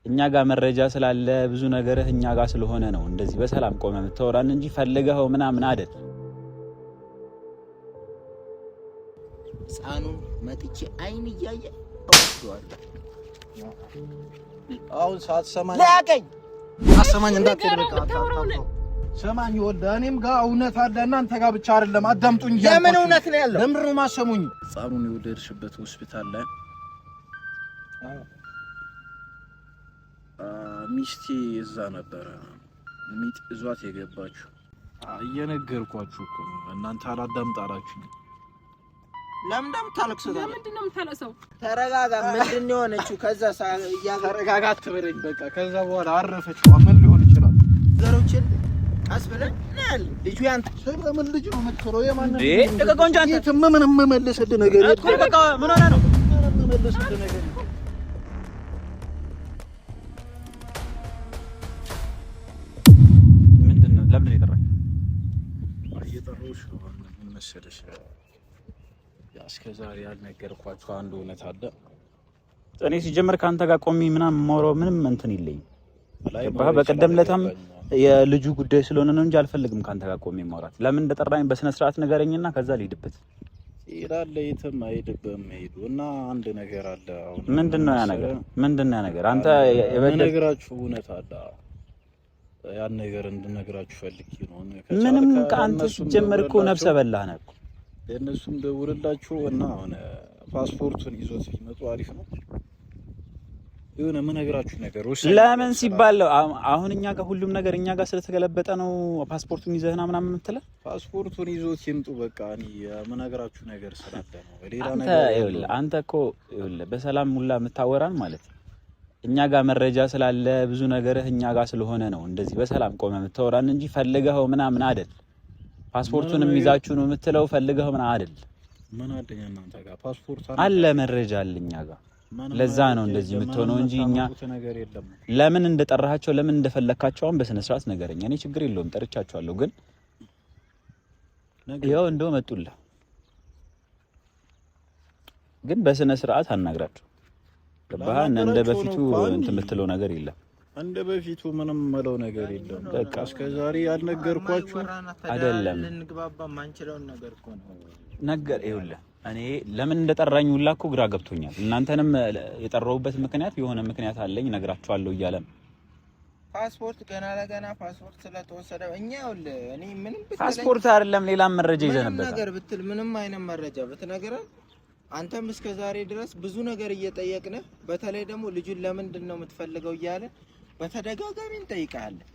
እኛ ጋር መረጃ ስላለ ብዙ ነገር እኛ ጋር ስለሆነ ነው እንደዚህ በሰላም ቆመ የምታወራን እንጂ ፈልገው ምናምን አይደል። ህፃኑን መጥቼ አይን እያየ ተወስዷል። አሁን ሳትሰማኝ ላቀኝ አሰማኝ እንዳትሄድ በቃ ሰማኝ ወደ እኔም ጋር እውነት አለ እናንተ ጋር ብቻ አይደለም አዳምጡኝ የምን እውነት ነው ያለው ለምን ነው ማሰሙኝ ህፃኑን የወደድሽበት ሆስፒታል ላይ ሚስቴ እዛ ነበረ ሚጥ እዟት የገባችሁ እየነገርኳችሁ እኮ እናንተ አላዳምጣላችሁ ለምን ታለቅሰው ለምንድን ነው የምታለቅሰው ተረጋጋ ምንድን ነው የሆነችው ከዛ ተረጋጋ አትበለኝ በቃ ከዛ በኋላ አረፈች ምን ሊሆን ይችላል ዘሮችን አስበለን ነል ልጁ ያንተ ስለምን ልጅ ነው የምትለው የማን ደቀቆንጆ አንተ ምን መመለስልህ ነገር እኮ በቃ ምን ሆነ ነው መመለስልህ ነገር ምንድነው ለምን ይጠራኝ እየጠራሁሽ ምን መሰለሽ እስከዛሬ ያልነገርኳችሁ አንድ እውነት አለ እኔ ሲጀመር ካንተ ጋር ቆሚ ምናምን ሞራው ምንም እንትን ይለኝ በቀደም ለታም የልጁ ጉዳይ ስለሆነ ነው እንጂ አልፈልግም ካንተ ጋር ቆሚ ማውራት ለምን እንደጠራኝ በስነ ስርዓት ንገረኝና ከዛ ልሂድበት ይላል የትም አይደብም ሄዱ እና አንድ ነገር አለ አሁን ምንድነው ያ ነገር አንተ የነገራችሁ እውነት አለ ያን ነገር እንድነግራችሁ ፈልጌ ነው ምንም ከአንተ ሲጀመር እኮ ነፍሰ በላህ ነህ እኮ ለነሱም ደውልላችሁ እና አሁን ፓስፖርቱን ይዞት ሲመጡ አሪፍ ነው የሆነ ምን ነገራችሁ ነገር ለምን ሲባል አሁን እኛ ጋር ሁሉም ነገር እኛ ጋር ስለተገለበጠ ነው ፓስፖርቱን ይዘህና ምናምን የምትለው ፓስፖርቱን ይዞት ይምጡ በቃ እኔ ምን ነገራችሁ ነገር ስላለ ነው ሌላ ነገር አንተ እኮ በሰላም ሙላ የምታወራን ማለት እኛ ጋር መረጃ ስላለ ብዙ ነገር እኛ ጋር ስለሆነ ነው እንደዚህ በሰላም ቆመ የምታወራን እንጂ ፈልገው ምናምን አይደል ፓስፖርቱንም ይዛችሁ ነው የምትለው ፈልገው ምናምን አይደል ምን አደኛ እናንተ ጋር ፓስፖርት አለ መረጃ አለ እኛ ጋር ለዛ ነው እንደዚህ የምትሆነው እንጂ እኛ ለምን እንደጠራሃቸው ለምን እንደፈለካቸው አሁን በስነ ስርዓት ነገረኛ እኔ ችግር የለውም ጠርቻቸዋለሁ ግን ያው እንደው መጡልህ ግን በስነ ስርዓት አናግራቸው ገባህ እንደ በፊቱ እንትን የምትለው ነገር የለም እንደ በፊቱ ምንም መለው ነገር የለም በቃ እስከዛሬ ያልነገርኳችሁ አይደለም እንግባባ ማንችለው ነገር እኮ ነው ነገር ይኸውልህ እኔ ለምን እንደጠራኝ ሁላ እኮ ግራ ገብቶኛል እናንተንም የጠራውበት ምክንያት የሆነ ምክንያት አለኝ ነግራችኋለሁ እያለ ፓስፖርት ገና ለገና ፓስፖርት ስለተወሰደ እኛ ይኸውልህ እኔ ምንም ፓስፖርት አይደለም ሌላም መረጃ ይዘንበት ነገር ብትል ምንም አይነት መረጃ ብትነግረን አንተም እስከ ዛሬ ድረስ ብዙ ነገር እየጠየቅነ በተለይ ደግሞ ልጁን ለምንድን ነው የምትፈልገው እያለ በተደጋጋሚ እንጠይቃለን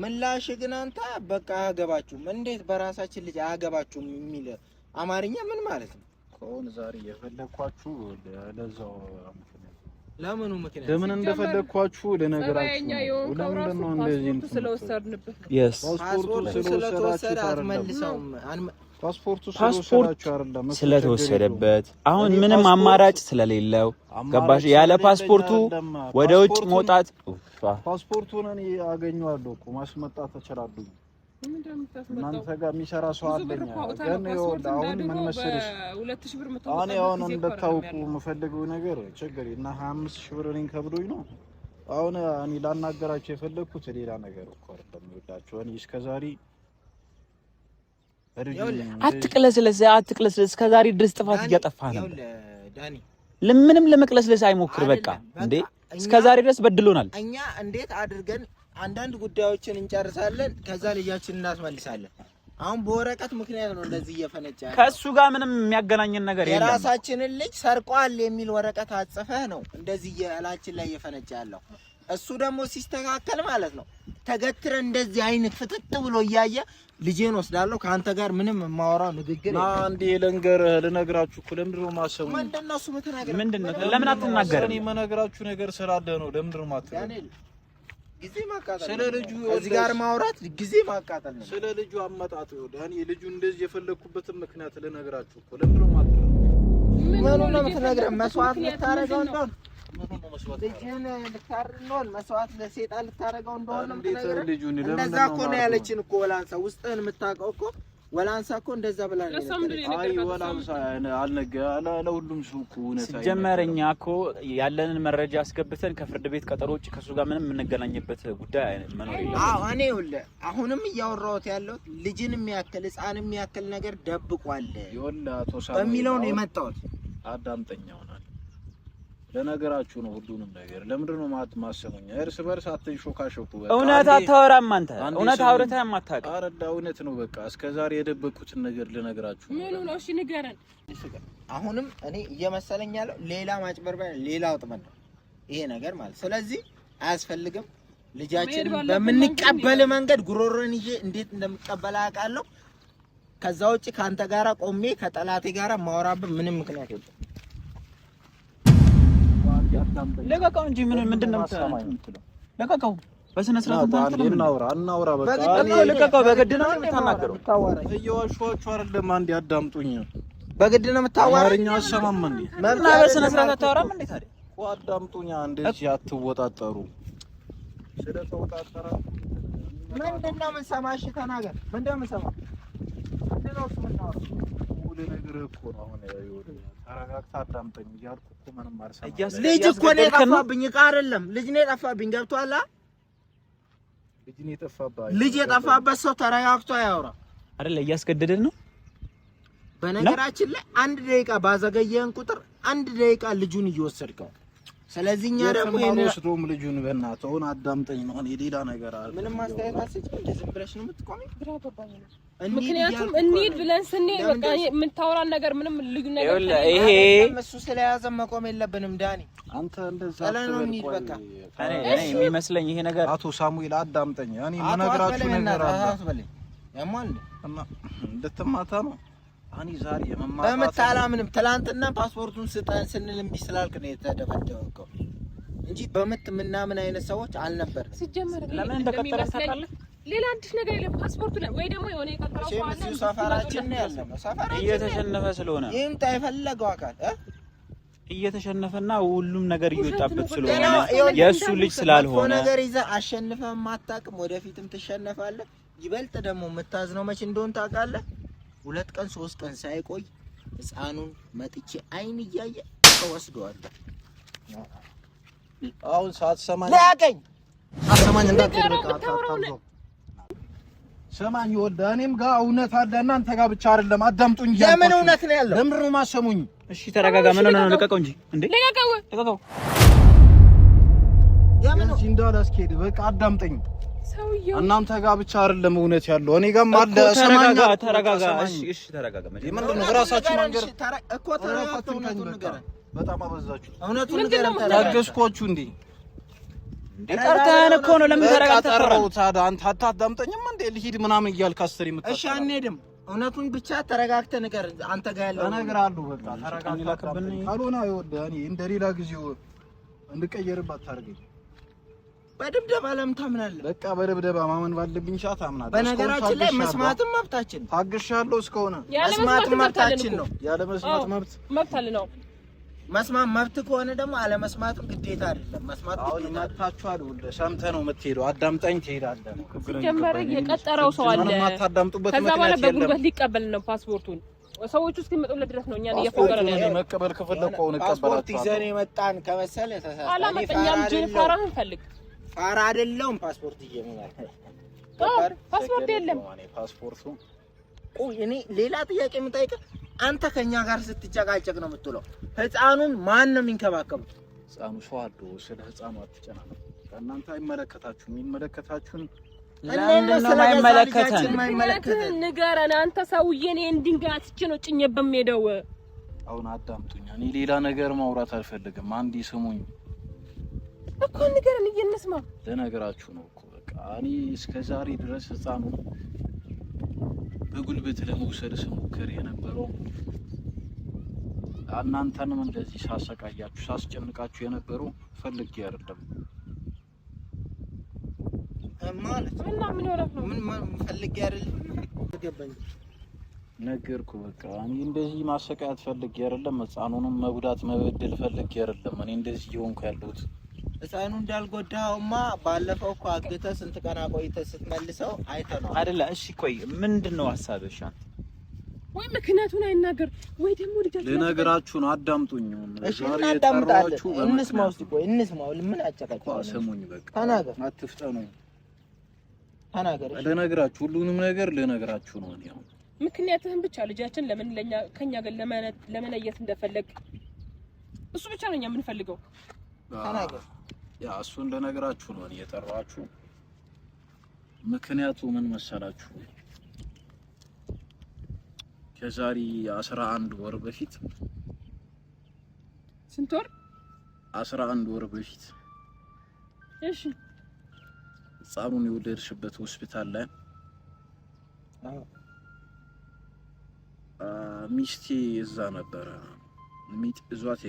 ምላሽ ግን አንተ በቃ አያገባችሁም እንዴት በራሳችን ልጅ አያገባችሁም የሚል አማርኛ ምን ማለት ነው ከሆነ ዛሬ የፈለኳችሁ ለዛው ለምኑ ምክንያት ለምን እንደፈለኳችሁ ለነገራችሁ ለምን ነው እንደዚህ ስለወሰድንበት ፓስፖርቱ ስለወሰደ አትመልሰውም ፓስፖርቱ ስለተወሰደበት አሁን ምንም አማራጭ ስለሌለው ገባሽ ያለ ፓስፖርቱ ወደ ውጭ መውጣት ፓስፖርቱን እኔ አገኘዋለሁ እኮ ማስመጣት እችላለሁ እናንተ ጋር የሚሰራ ሰው አለኝ ግን አሁን ምን መሰለሽ 2000 ብር መጣ እኔ አሁን እንደታውቁ የምፈልገው ነገር ችግር እና 25000 ብር እኔን ከብዶኝ ነው አሁን እኔ ላናገራቸው የፈለኩት ሌላ ነገር እኮ አይደለም ይወዳቸው እኔ እስከዛሬ አትቅለስለስ እስከዛሬ ድረስ ጥፋት እያጠፋህ ነው ዳኒ ለምንም ለመቅለስለስ አይሞክር በቃ እንዴ እስከዛሬ ድረስ በድሎናል እኛ እንዴት አድርገን አንዳንድ ጉዳዮችን እንጨርሳለን ከዛ ልጃችን እናስመልሳለን አሁን በወረቀት ምክንያት ነው እንደዚህ እየፈነጨ ከሱ ጋር ምንም የሚያገናኘን ነገር የለም የራሳችንን ልጅ ሰርቋል የሚል ወረቀት አጽፈህ ነው እንደዚህ ያላችን ላይ እየፈነጨ ያለው እሱ ደግሞ ሲስተካከል ማለት ነው ተገትረ እንደዚህ አይነት ፍጥጥ ብሎ እያየ ልጄን ወስዳለሁ ካንተ ጋር ምንም ማወራው ንግግር አንዴ ልነግራችሁ እኮ ለምንድን ነው ማሰሙ ምንድነው እሱ ምትነግረው ምንድነው ለምን አትናገር እኔ መነግራችሁ ነገር ስላለ ነው ለምንድን ነው ማትነግረው ጊዜ ማቃጠል ስለ ልጁ እዚህ ጋር ማውራት ጊዜ ማቃጠል ነው ስለ ልጁ አመጣጥ ዳኒ ልጁ እንደዚህ የፈለኩበት ምክንያት ልነግራችሁ እኮ ለምንድን ነው ማትነግረው ምኑን ነው የምትነግረው መስዋዕት ልታረገው እንደሆነ ልጅህን ልታርነውን መስዋዕት ለሴጣን ልታረገው እንደሆነ እንደዛ እኮ ነው ያለችን እኮ ወላንሳ ውስጥህን የምታውቀው እኮ ወላንሳ እኮ እንደዛ ብላ ነው። አይ ወላንሳ አልነገ ለሁሉም ሱቁ ነው ሲጀመረኛ እኮ ያለንን መረጃ አስገብተን ከፍርድ ቤት ቀጠሮ ውጪ ከሱ ጋር ምንም የምንገናኝበት ጉዳይ መኖር የለም። እኔ ይኸውልህ አሁንም እያወራሁት ያለው ልጅን የሚያክል ህፃን የሚያክል ነገር ደብቋል በሚለው ነው የመጣሁት። አዳምጠኛው ነው ለነገራችሁ ነው ሁሉንም ነገር ለምንድን ነው ማሰሙኛ እርስ በርስ አትንሾካሾኩ። እውነት አታወራም አንተ እውነት አውርተህ የማታውቅ አረዳ እውነት ነው በቃ እስከዛሬ የደበቁትን ነገር ልነግራችሁ ነው። ምን ነው? እሺ ንገረን። አሁንም እኔ እየመሰለኝ ያለው ሌላ ማጭበርበር ሌላ ወጥመድ ነው ይሄ ነገር ማለት። ስለዚህ አያስፈልግም። ልጃችንን በምንቀበል መንገድ ጉሮሮን ይዤ እንዴት እንደምቀበል አውቃለሁ። ከዛ ውጪ ካንተ ጋራ ቆሜ ከጠላቴ ጋራ ማወራበት ምንም ምክንያት የለም። ለቀቀው እንጂ ምንድነው የምትለው? ለቀቀው በስነ ስርዓት እናውራ በቃ ለቀቀው። በግድ ነው የምታናገረው? እየዋሽኋችሁ አይደለም። አንዴ አዳምጡኝ። በግድ ነው የምታዋራኝ? አማርኛ አሰማም እንዴ? እና በስነ ስርዓት አታወራም እንዴ ታዲያ? አዳምጡኝ። እንደዚህ አትወጣጠሩ። ስለተወጣጠራ ምንድነው የምንሰማሽ? ተናገር። ምንድነው የምንሰማው? ምንድነው የምናወራው? ሁሉ ነገር እኮ ነው። አሁን ተረጋግታ አዳምጠኝ እያልኩ እኮ ምንም አልሰማም። ልጅ እኮ ነው የጠፋብኝ፣ ዕቃ አይደለም። ልጅ ነው የጠፋብኝ። ገብቶሃል? ልጅ ነው የጠፋብኝ። ልጅ የጠፋበት ሰው ተረጋግቶ ያወራ አይደለ? እያስገደደን ነው። በነገራችን ላይ 1 ደቂቃ ባዘገየን ቁጥር 1 ደቂቃ ልጁን እየወሰድከው። ስለዚህ እኛ ደግሞ ወስዶም ልጁን በእናትህ አሁን አዳምጠኝ ነው። እኔ ሌላ ነገር አለ። ምንም ማስተያየት አትሰጪም። እንደዚህ ብለሽ ነው የምትቆሚው? ግራ ገባኝ ነው። ምክንያቱም እንሂድ ብለን ስንሄድ በቃ የምታወራን ነገር ምንም ልዩ ነገር ይሄ እሱ ስለያዘ መቆም የለብንም። ዳኒ አንተ እንደዛ እንሂድ በቃ። እኔ የሚመስለኝ ይሄ ነገር አቶ ሳሙኤል አዳምጠኝ። እኔ የምነግራችሁ ነገር አለ። ያሟል እና እንድትማታ ነው። አኒ ዛሬ የመማታ በመታላምንም ትላንትና ፓስፖርቱን ስጠን ስንል እምቢ ስላልክ ነው የተደበደበው እንጂ በመት ምናምን አይነት ሰዎች አልነበርንም። ሲጀመር ለምን እንደቀጠረ ታውቃለህ? ሌላ አዲስ ነገር የለም። ፓስፖርቱ ወይ ደግሞ የሆነ የቀጠረው ቋና ሰፈራችን ነው ያለው። ሰፈራችን እየተሸነፈ ስለሆነ ይምጣ የፈለገው አካል እየተሸነፈና ሁሉም ነገር እየወጣበት ስለሆነ የእሱ ልጅ ስላልሆነ ነገር ይዘህ አሸንፈህ ማታቅም ወደፊትም ትሸነፋለህ። ይበልጥ ደግሞ የምታዝነው መቼ እንደሆነ ታውቃለህ? 2 ቀን 3 ቀን ሳይቆይ ህፃኑን መጥቼ አይን እያየ ተወስደዋለሁ። አሁን ሳትሰማኝ ላቀኝ አሰማኝ እንዳትረቃ ሰማኝ ወልዳ እኔም ጋር እውነት አለ። እናንተ ጋር ብቻ አይደለም። አዳምጡኝ። ለምን እውነት ነው ያለው? ለምን ነው ማሰሙኝ? እሺ ተረጋጋ። ምን ነው ልቀቀው እንጂ እንዴ! ልቀቀው። ያምን እዚህ እንዳላስኬድ በቃ አዳምጠኝ። ሰውዬው እናንተ ጋር ብቻ አይደለም እውነት ያለው እኔ ጋርም አለ። ሰማኛ ተረጋጋ። እሺ ተረጋጋ። ምንድን ነው ራሳችሁ መንገር እኮ ተረጋግተው እውነቱን ንገረን። በጣም አበዛችሁ። እውነቱን ንገረን። ታገስኳችሁ እንዴ? ጠርተኸን እኮ ነው። ለምን ተረጋግተህ ጠራው? ታዲያ አንተ አታዳምጠኝም እንዴ? ልሂድ ምናምን እያልክ አስር የምታስብ። እሺ አንሄድም። እውነቱን ብቻ ተረጋግተህ ንገረን። አንተ ጋር ያለው እነግርሃለሁ። በቃ ተረጋግተህ ካልሆነ ይወደ እኔ እንደሌላ ጊዜው እንድቀየርባት ታርገኝ። በድብደባ ለምን ታምናለህ? በቃ በድብደባ ማመን ባለብኝ ሰዓት አምናለሁ። በነገራችን ላይ መስማትም መብታችን ታግሻለሁ። እስከሆነ መስማትም መብታችን ነው። ያለ መስማት መብት አለ ነው። መስማት መብት ከሆነ ደግሞ አለ መስማትም ግዴታ አይደለም። መስማት አሁን መብታችኋል። ወልደ ሰምተህ ነው የምትሄደው። አዳምጠኝ ትሄዳለህ። ሲጀመር የቀጠረው ሰው አለ። ምንም አታዳምጡበት። ከዛ በኋላ በጉልበት ሊቀበል ነው ፓስፖርቱን። ሰዎቹ እስኪመጡለት ድረስ ነው እኛን እየፈቀረ ነው። መቀበል ከፈለኩ ነው ፓስፖርት ይዘን የመጣን ከመሰለ ተሳሳተ። አላመጣኛም። ጅን ፋራህን ፈልግ። ፋራ አይደለም። ፓስፖርት ይየመናል። ፓስፖርት የለም። ፓስፖርቱ እኔ ሌላ ጥያቄ የምጠይቅህ አንተ ከኛ ጋር ስትጨቃጨቅ ነው የምትውለው። ህፃኑን ማን ነው የሚንከባከቡት? ህፃኑ ሰው አለው። ስለ ህፃኑ አትጨናነቁ። እናንተ አይመለከታችሁም። የሚመለከታችሁን ለምንድን ነው የማይመለከተን? ንገረን አንተ ሰውዬ። እኔ እንድንጋይ አትቼ ነው ጭኜበት የምሄደው። አሁን አዳምጡኝ። እኔ ሌላ ነገር ማውራት አልፈልግም። አንዴ ስሙኝ እኮ ንገረን፣ እየነስማ ለነገራችሁ ነው እኮ በቃ እኔ እስከዛሬ ድረስ ህፃኑ በጉልበት ለመውሰድ ስሞክር የነበረው እናንተንም እንደዚህ ሳሰቃያችሁ ሳስጨንቃችሁ የነበረው ፈልጌ አይደለም ማለት እና ምን ሆነህ ነው? ምን ፈልጌ አይደለም ገባኝ። ነገርኩ በቃ እኔ እንደዚህ ማሰቃያት ፈልጌ አይደለም። ህፃኑንም መጉዳት መበደል ፈልጌ አይደለም። እኔ እንደዚህ ይሆንኩ ያለሁት ህፃኑ እንዳልጎዳውማ ባለፈው እኮ አግተህ ስንት ቀን አቆይተህ ስትመልሰው አይተነው አይደለ? እሺ ቆይ ምንድነው ሐሳብሽ? ወይ ምክንያቱን አይናገር ወይ ደግሞ ልጅ ልነግራችሁ ነው። አዳምጡኝ። እሺ አዳምጣለሁ። እንስማው እስቲ ቆይ እንስማው። ምን አጨቃጨቀ? ስሙኝ በቃ ተናገር። አትፍጠኑ። ተናገር። ልነግራችሁ ሁሉንም ነገር ልነግራችሁ ነው። እኔ አሁን ምክንያቱም ብቻ ልጃችን ለምን ለኛ ከኛ ጋር ለመለየት እንደፈለግ እሱ ብቻ ነው እኛ የምንፈልገው። ተናገር። ያ እሱ እንደነግራችሁ ነው እኔ የጠራችሁ። ምክንያቱ ምን መሰላችሁ? ከዛሬ 11 ወር በፊት ስንት ወር? 11 ወር በፊት እሺ ህፃኑን የወለድሽበት ሆስፒታል ላይ ሚስቴ እዛ ነበረ። ሚጥ ይዟት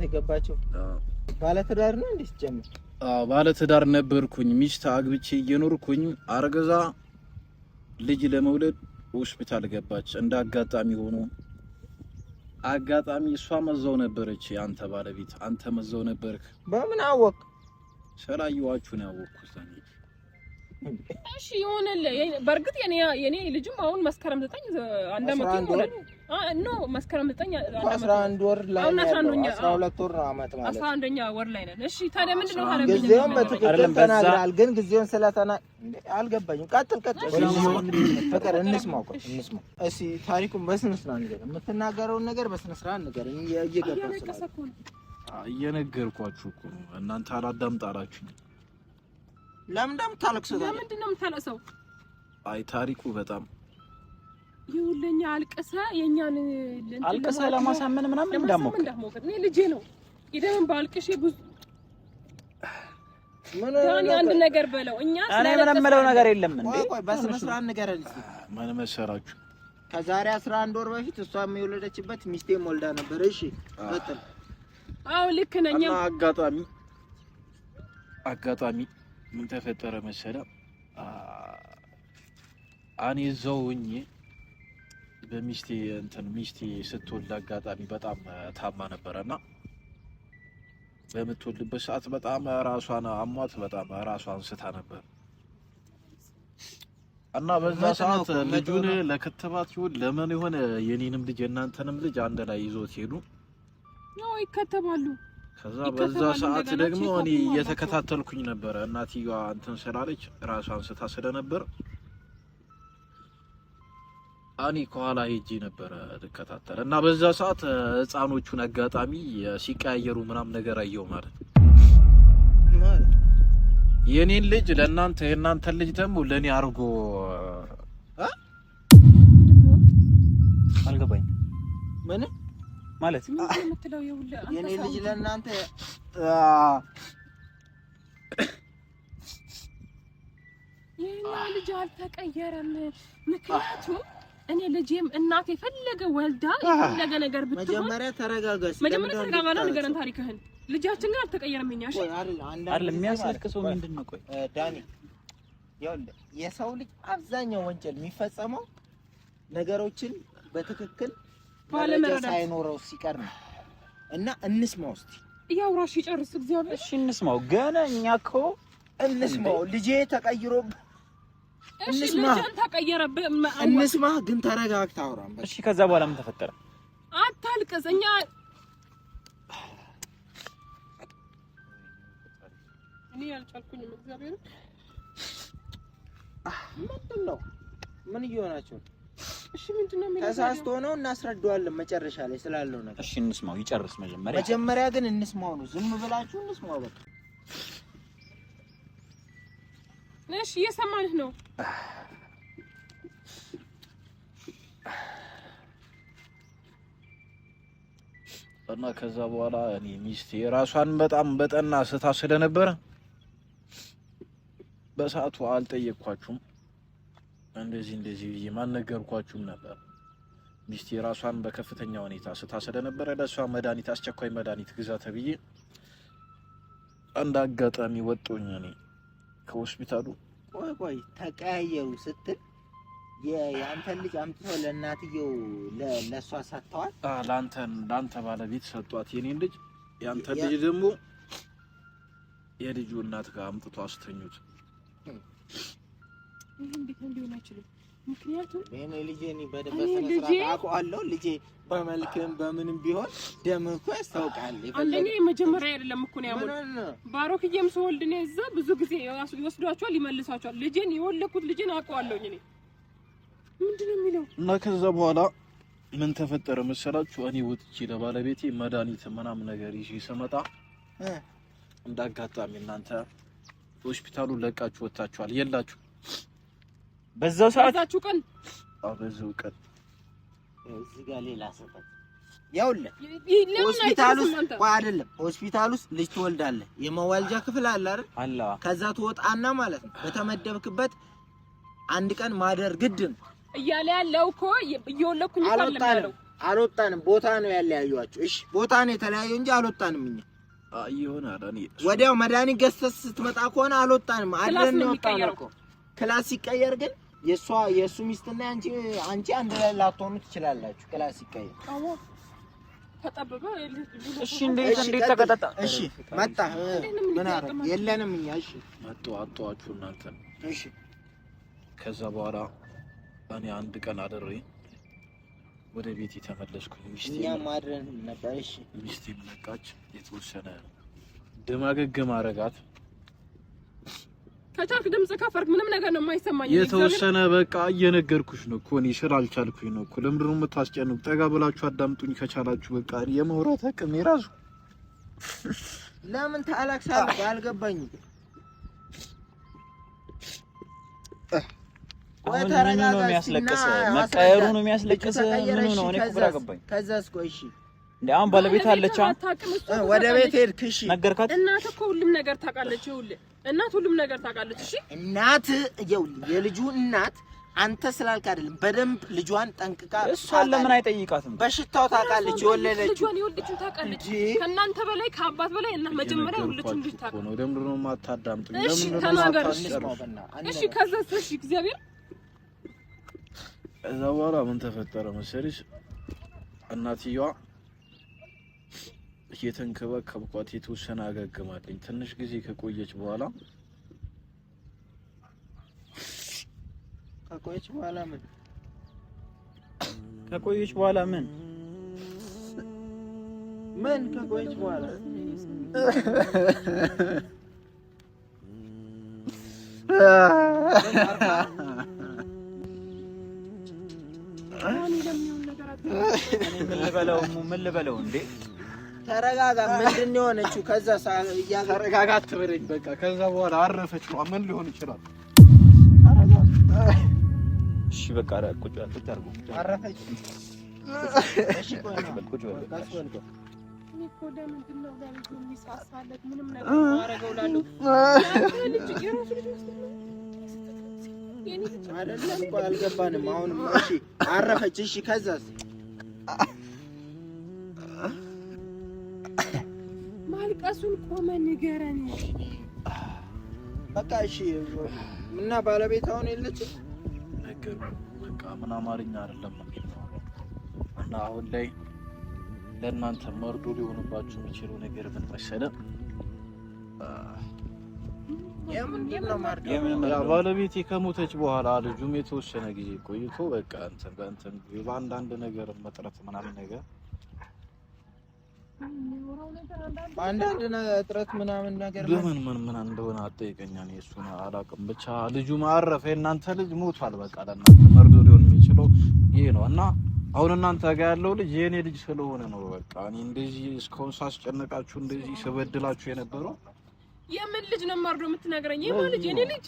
የገባችው ባለትዳር ነው እንዴ? ሲጀምር ባለትዳር ነበርኩኝ። ሚስት አግብቼ እየኖርኩኝ አርገዛ ልጅ ለመውለድ ሆስፒታል ገባች። እንደ አጋጣሚ ሆኖ እሷ መዛው ነበረች። አንተ ባለቤት አንተ መዛው ነበርክ። በምን አወቅ? ሰላየዋችሁ ነው ያወቅኩት። እሺ ይሆነል። በርግጥ የኔ ልጅም አሁን መስከረም 9 አንድ አመት ይሆናል። ኖ መስከረም 9 11 ወር ላይ ነው። 12 ወር ነው አመት ማለት 11ኛ ወር ላይ ነን። እሺ ታዲያ ምንድነው ታዲያ? ጊዜውን በትክክል ተናግራል፣ ግን ጊዜውን አልገባኝም። ቀጥል። ፍቅር እንስማው። እሺ ታሪኩን በስነ ስርዓት ንገረን። የምትናገረውን ነገር በስነ ስርዓት ንገረን። እየነገርኳችሁ እኮ ነው። እናንተ አላዳምጣላችሁ። ለምን እንደምታለቅሰው? ለምንድነው የምታለቅሰው? አይ ታሪኩ በጣም ይኸውልኛ አልቀሰ የኛን አልቀሰ ለማሳመን ምናምን እንዳሞከረ እኔ ልጄ ነው ይደም ባልቅሽ ብዙ ዳኒ አንድ ነገር በለው። እኛ እኔ ምንም የምለው ነገር የለም እንዴ። ቆይ በስነ ስርዓት ንገረን። ምን መሰራችሁ? ከዛሬ 11 ወር በፊት እሷም የወለደችበት ሚስቴም ወልዳ ነበር። እሺ ቀጥል። አዎ ልክ ነኝ። እና አጋጣሚ ምን ተፈጠረ መሰለ? እኔ ዘውኝ በሚስቴ ሚስቴ ስትወልድ አጋጣሚ በጣም ታማ ነበርና በምትወልድበት ሰዓት በጣም ራሷን አሟት በጣም ራሷን ስታ ነበር። እና በዛ ሰዓት ልጁን ለክትባት ይሁን ለምን ይሆን የኔንም ልጅ እናንተንም ልጅ አንድ ላይ ይዞት ሄዱ። ነው ይከተባሉ። ከዛ በዛ ሰዓት ደግሞ እኔ እየተከታተልኩኝ ነበር። እናትየዋ እንትን ስላለች ራሷን ስታ ስለነበር እኔ ከኋላ ሄጄ ነበር ልከታተል። እና በዛ ሰዓት ህፃኖቹን አጋጣሚ ሲቀያየሩ ምናም ነገር አየው ማለት የኔን ልጅ ለእናንተ የእናንተን ልጅ ደግሞ ለኔ አርጎ አልገባኝ ምን ማለት ምን የምትለው? ይኸውልህ የኔ ልጅ ለእናንተ የኔ ልጅ አልተቀየረም። ምክንያቱም እኔ ልጄም እናቴ ፈለገ ወልዳ የፈለገ ነገር ብትሆን መጀመሪያ ተረጋጋስ። መጀመሪያ ተረጋጋና ንገረን ታሪክህን። ልጃችን ግን አልተቀየረም። እኛሽ አይደለም የሚያስለቅሰው ምንድነው? ቆይ ዳኒ ይኸውልህ የሰው ልጅ አብዛኛው ወንጀል የሚፈጸመው ነገሮችን በትክክል ባለመረዳት ሳይኖረው ሲቀር ነው። እና እንስማው እስቲ ያውራሽ ይጨርስ እግዚአብሔር። እሺ እንስማው። ገና እኛ እኮ እንስማው። ልጄ ተቀይሮ እሺ ልጅን ተቀየረብህ እንስማ። ግን ተረጋግታ አውራም። እሺ ከዛ በኋላ ምን ተፈጠረ? አታልቅስ። እኛ እኔ ያልቻልኩኝም እግዚአብሔር ምንድነው? ምን እየሆናችሁ? እሺ ምንድነው? ተሳስቶ ነው እናስረዳዋለን መጨረሻ ላይ ስላለው ነገር። እሺ እንስማው። ይጨርስ መጀመሪያ ግን እንስማው ነው። ዝም ብላችሁ እንስማው በቃ። እሺ እየሰማንህ ነው። እና ከዛ በኋላ እኔ ሚስቴ ራሷን በጣም በጠና ስታ ስለነበረ በሰዓቱ አልጠየቅኳችሁም። እንደዚህ ብዬ ማን ነገርኳችሁም ነበር። ሚስቴ ራሷን በከፍተኛ ሁኔታ ስታ ስለነበረ ለሷ መድኃኒት አስቸኳይ መድኃኒት ግዛ ተብዬ አንድ አጋጣሚ ወጣሁኝ እኔ ከሆስፒታሉ። ቆይ ተቀያየሩ ስትል የአንተን ልጅ አምጥተው ለእናትየው ለሷ ሰጥተዋል? ለአንተ ባለቤት ሰጧት የኔን ልጅ። ያንተ ልጅ ደግሞ የልጁ እናት ጋር አምጥቶ አስተኙት። እንዴት ሊሆን አይችልም? ምክንያቱም እኔ ልጄን በስነ ስርዓት አውቀዋለሁ። ልጄ በመልክም በምንም ቢሆን ደም እኮ ያስታውቃል። አንደኛ የመጀመሪያ አይደለም እኮ ነው ያሞት ባሮክዬም ሰወልድ ነው እዛ ብዙ ጊዜ ይወስዷቸዋል፣ ይመልሳቸዋል። ልጄን የወለኩት ልጄን አውቀዋለሁ እኔ። ምንድነው የሚለው? እና ከዛ በኋላ ምን ተፈጠረ መሰላችሁ? እኔ ወጥቼ ለባለቤቴ መድኃኒት ምናምን ነገር ይዤ ስመጣ እንዳጋጣሚ እናንተ ሆስፒታሉን ለቃችሁ ወጣችኋል። የላችሁ በዛው ሰዓት በዛችሁ ቀን በዛው ቀን እዚህ ጋር ሌላ ሰፈት ያውልህ ሆስፒታል ውስጥ አይደለም። ሆስፒታል ውስጥ ልጅ ትወልዳለህ። የመዋልጃ ክፍል አለ አይደል? አላ ከዛ ትወጣና ማለት ነው በተመደብክበት አንድ ቀን ማደር ግድ ነው እያለ ያለው እኮ እየወለኩኝ ታለማለው። አልወጣንም። ቦታ ነው ያለያዩአችሁ። እሺ ቦታ ነው የተለያየው እንጂ አልወጣንም። እኛ አይሆን አዳኒ ወዲያው መድኃኒት ገዝተህ ስትመጣ ከሆነ አልወጣንም። አድረን ነው የወጣነው እኮ። ክላስ ሲቀየር ግን የሱ ሚስትና አንቺ አንድ ላይ ላትሆኑ ትችላላችሁ። ክላስ ሲቀየር አዎ ተጠበበ። እሺ እንዴት ተቀጣጣ? እሺ መጣ ምን አረ የለንም እኛ። እሺ መጡ አጣዋችሁ እናንተ። እሺ ከዛ በኋላ እኔ አንድ ቀን አደሬ ወደ ቤት ተመለስኩኝ። ሚስቴ ማድረን ነበር። እሺ ሚስቴ መጣች። የተወሰነ ደማገገም አረጋት። ከቻልክ ድምጽ ከፈርክ ምንም ነገር ነው የማይሰማኝ። የተወሰነ በቃ እየነገርኩሽ ነው እኮ እኔ ስራ አልቻልኩኝ ነው እኮ። ለምንድን ነው የምታስጨንቁ? ጠጋ ብላችሁ አዳምጡኝ ከቻላችሁ። በቃ የመውራት አቅም ይራሱ። ለምን ታላክሳለህ? አልገባኝም። አሁን ምን ነው የሚያስለቅስ? መቀየሩ ነው የሚያስለቅስ? ምን ነው? እኔ ኩራ ገባኝ። ከዛስ ቆይ እሺ እንዴ አሁን ባለቤት አለች። ወደ ቤት ሄድክ? እሺ ነገርካት? እናት እኮ ሁሉም ነገር ታውቃለች። ይኸውልህ እናት ሁሉም ነገር ታውቃለች። እሺ እናት ይኸውልህ የልጁ እናት አንተ ስላልክ አይደለም፣ በደንብ ልጇን ጠንቅቃ እሷን ለምን አይጠይቃትም? በሽታው ታውቃለች። የወለደችው ልጇን የወለደችው ታውቃለች። ከእናንተ በላይ ከአባት በላይ እናት መጀመሪያ የወለደችው ልጅ ታውቃለች። ነው ለምንድን ነው የማታዳምጡኝ? እሺ ተናገር። እሺ ከዛስ? እሺ እግዚአብሔር ከዛ በኋላ ምን ተፈጠረ መሰለሽ? እናትየዋ እየተንከባከብኳት የተወሰነ አገግማለኝ። ትንሽ ጊዜ ከቆየች በኋላ ከቆየች በኋላ ምን ከቆየች በኋላ ምን ከቆየች በኋላ ምን ልበለው እንዴ? ተረጋጋ። ምንድን ነው የሆነችው? ከዛ ተረጋጋ አትበለኝ በቃ። ከዛ በኋላ አረፈች ነው። ምን ሊሆን ይችላል? እሺ በቃ ቁጭ አድርጎ አረፈች። እሺ ቆይ ቁጭ በል እኮ ለምንድን ነው ለልጁ የሚሳሳለት? ምንም ነገር ማረገው ላሉ ልጅ የራሱ ልጅ አይደለም እኮ አልገባንም። አሁንም እሺ አረፈች። እሺ ከዛስ? ማልቀሱን ቆመ። ንገረን በቃ እሺ። እና ባለቤት አሁን የለችም? ነገር በቃ ምን አማርኛ አይደለም እና አሁን ላይ ለእናንተ መርዶ ሊሆንባችሁ የሚችለው ነገር ምን መሰለህ? ባለቤቴ ከሞተች በኋላ ልጁም የተወሰነ ጊዜ ቆይቶ በቃ እንትን በአንዳንድ ነገር መጥረት ምናምን ነገር አንዳንድ እጥረት ምናምን ነገር ምን እንደሆነ አጠይቀኛ ነው። እሱን አላውቅም። ብቻ ልጁ ማረፈ። እናንተ ልጅ ሞቷል። በቃ ለእናንተ መርዶ ሊሆን የሚችለው ይሄ ነው እና አሁን እናንተ ጋር ያለው ልጅ የኔ ልጅ ስለሆነ ነው። በቃ እኔ እንደዚህ እስካሁን ሳስጨነቃችሁ እንደዚህ ስበድላችሁ የነበረው የምን ልጅ ነው ማርዶ የምትነግረኝ? የማን ልጅ? የኔ ልጅ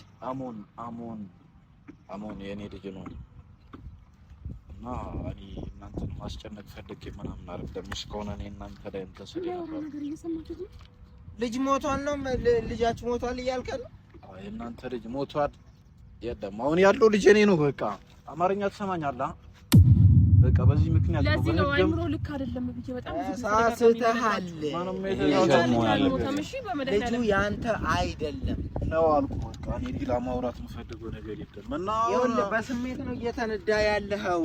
አሞን የኔ ልጅ ነው እና እኔ እናንተን ማስጨነቅ ፈልጌ ምናምን አይደለም። እስካሁን እኔ እናንተ ላይ እንተሰለ ነበር። ልጅ ሞቷል ነው ልጃችሁ ሞቷል እያልከን? አይ እናንተ ልጅ ሞቷል የለም። አሁን ያለው ልጅ እኔ ነው። በቃ አማርኛ ትሰማኛለህ? በቃ በዚህ ምክንያት ነው። ለዚህ ነው አይምሮ ልክ አይደለም ብዬ በጣም ሳስተሃል። ልጁ ያንተ አይደለም ነው አልኩ። በቃ እኔ ሌላ ማውራት የምፈልገው ነገር የለም እና ይኸውልህ በስሜት ነው እየተነዳ ያለኸው።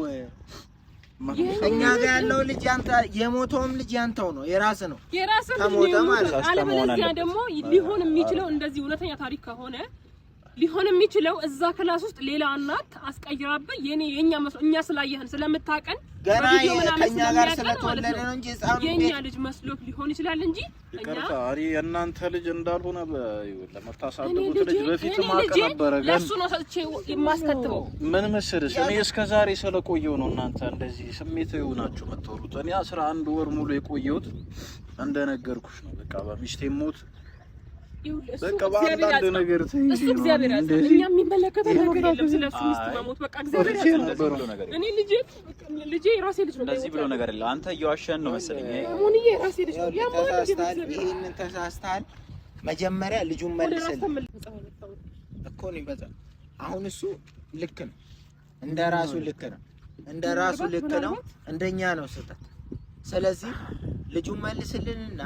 እኛ ጋር ያለው ልጅ ያንተ የሞተውም ልጅ ያንተው ነው የራስህ ነው ከሞተ ማለት አለበለዚያ ደግሞ ሊሆን የሚችለው እንደዚህ እውነተኛ ታሪክ ከሆነ ሊሆን የሚችለው እዛ ክላስ ውስጥ ሌላ እናት አስቀይራብህ የኛ እኛ ስላየህን ስለምታቀን ገና ከኛ ጋር ስለተወለደ ነው እንጂ የኛ ልጅ መስሎክ ሊሆን ይችላል እንጂ ይቅርታ አሪ እናንተ ልጅ እንዳልሆነ ለመታሳደጉት ልጅ በፊት ማቀ ነበር ግን ለሱ ነው ሰጥቼ የማስከትበው ምን መሰለሽ እኔ እስከዛሬ ስለቆየው ነው እናንተ እንደዚህ ስሜት ይሆናችሁ መተውሩት እኔ 11 ወር ሙሉ የቆየሁት እንደነገርኩሽ ነው በቃ በሚስቴ ሞት በቃ ባንዳንድ ነገር እሱ እግዚአብሔር ያሳል እኛ የሚመለከተው ነገር የለም ስለሱ ሚስት መሞት በቃ እግዚአብሔር ያሳል እኔ ልጄ ራሴ ልጅ ነው እንደዚህ ብሎ ነገር የለም አንተ እየዋሸን ነው መሰለኝ አሁንዬ ራሴ ልጅ ነው ይሄንን ተሳስተሃል መጀመሪያ ልጁን መልስልኝ እኮ ነው በጣም አሁን እሱ ልክ ነው እንደራሱ ልክ ነው እንደኛ ነው ስህተት ስለዚህ ልጁን መልስልንና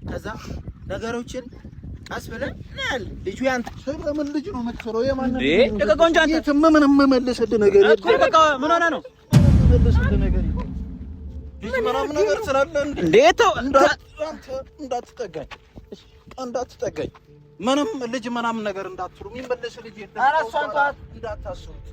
ከዛ ነገሮችን ቀስ ብለን ናል ልጁ ያንተ ስለምን ልጅ ነው መከረው የማን ደቀቀው እንጂ አንተ ምንም መልስልህ ነገር እኮ በቃ ምን ሆነ ነው መልስልህ ነገር ልጅ ምናምን ነገር ስላለ እንዴት እንዳትጠጋኝ ምንም ልጅ ምናምን ነገር እንዳትሉ የሚመለስ ልጅ አራሷን እንዳታስሩት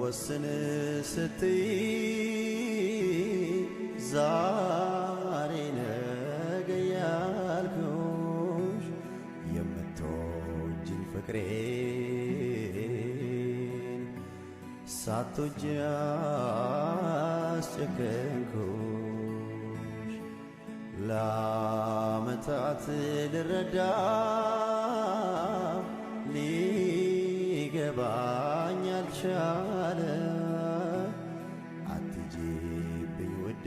ወስን ስትይ ዛሬ ነገ ያልኩሽ የምትወጂኝ ፍቅሬን ሳትወጂ አስጨከንኩሽ ለዓመታት ልረዳ ሊገባኝ አልቻለ አትጂብኝ ውዴ